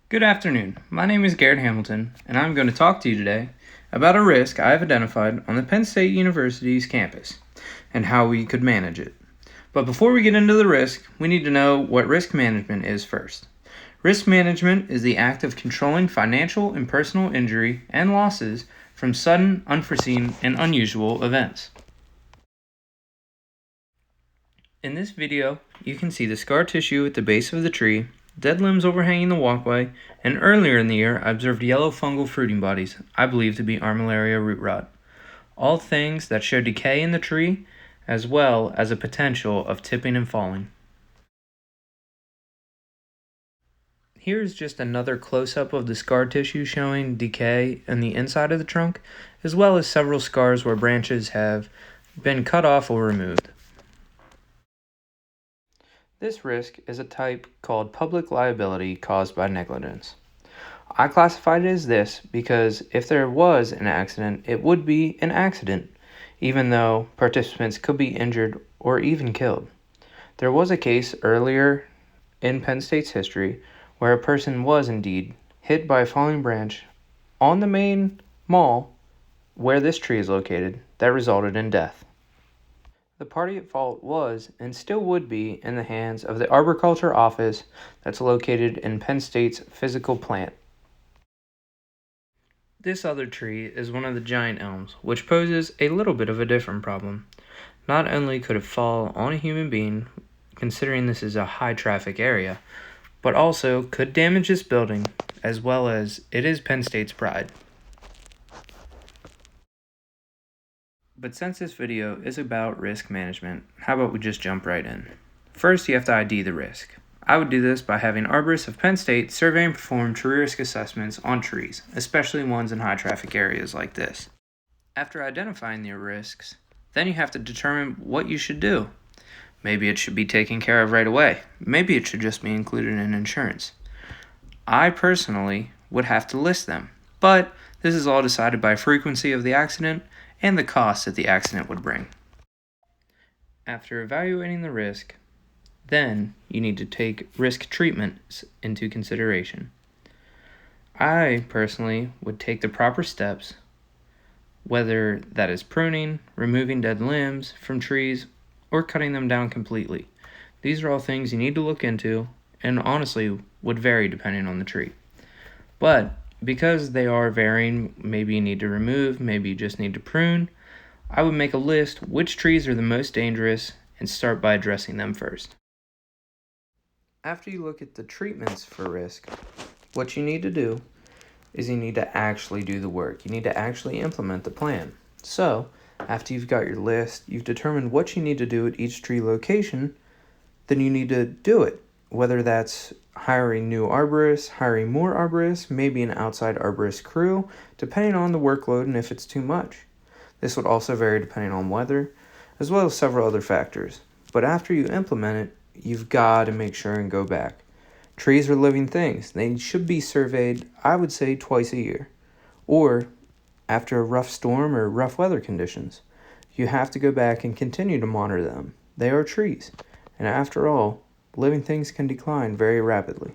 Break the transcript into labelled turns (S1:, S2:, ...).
S1: Good afternoon. My name is Garrett Hamilton, and I'm going to talk to you today about a risk I have identified on the Penn State University's campus and how we could manage it. But before we get into the risk, we need to know what risk management is first. Risk management is the act of controlling financial and personal injury and losses from sudden, unforeseen, and unusual events. In this video, you can see the scar tissue at the base of the tree, dead limbs overhanging the walkway, and earlier in the year I observed yellow fungal fruiting bodies, I believe to be Armillaria root rot. All things that show decay in the tree, as well as a potential of tipping and falling. Here is just another close-up of the scar tissue showing decay in the inside of the trunk, as well as several scars where branches have been cut off or removed. This risk is a type called public liability caused by negligence. I classified it as this because if there was an accident, it would be an accident, even though participants could be injured or even killed. There was a case earlier in Penn State's history where a person was indeed hit by a falling branch on the main mall where this tree is located that resulted in death. The party at fault was, and still would be, in the hands of the arboriculture office that's located in Penn State's physical plant. This other tree is one of the giant elms, which poses a little bit of a different problem. Not only could it fall on a human being, considering this is a high traffic area, but also could damage this building, as well as it is Penn State's pride. But since this video is about risk management, how about we just jump right in? First, you have to ID the risk. I would do this by having arborists of Penn State survey and perform tree risk assessments on trees, especially ones in high traffic areas like this. After identifying your risks, then you have to determine what you should do. Maybe it should be taken care of right away. Maybe it should just be included in insurance. I personally would have to list them, but this is all decided by frequency of the accident and the cost that the accident would bring. After evaluating the risk, then you need to take risk treatments into consideration. I personally would take the proper steps, whether that is pruning, removing dead limbs from trees, or cutting them down completely. These are all things you need to look into and honestly would vary depending on the tree. But because they are varying, maybe you need to remove, maybe you just need to prune, I would make a list which trees are the most dangerous and start by addressing them first. After you look at the treatments for risk, what you need to do is you need to actually do the work. You need to actually implement the plan. So, after you've got your list, you've determined what you need to do at each tree location, then you need to do it. Whether that's hiring new arborists, hiring more arborists, maybe an outside arborist crew, depending on the workload and if it's too much. This would also vary depending on weather, as well as several other factors. But after you implement it, you've got to make sure and go back. Trees are living things. They should be surveyed, I would say, twice a year. Or after a rough storm or rough weather conditions. You have to go back and continue to monitor them. They are trees. And after all, living things can decline very rapidly.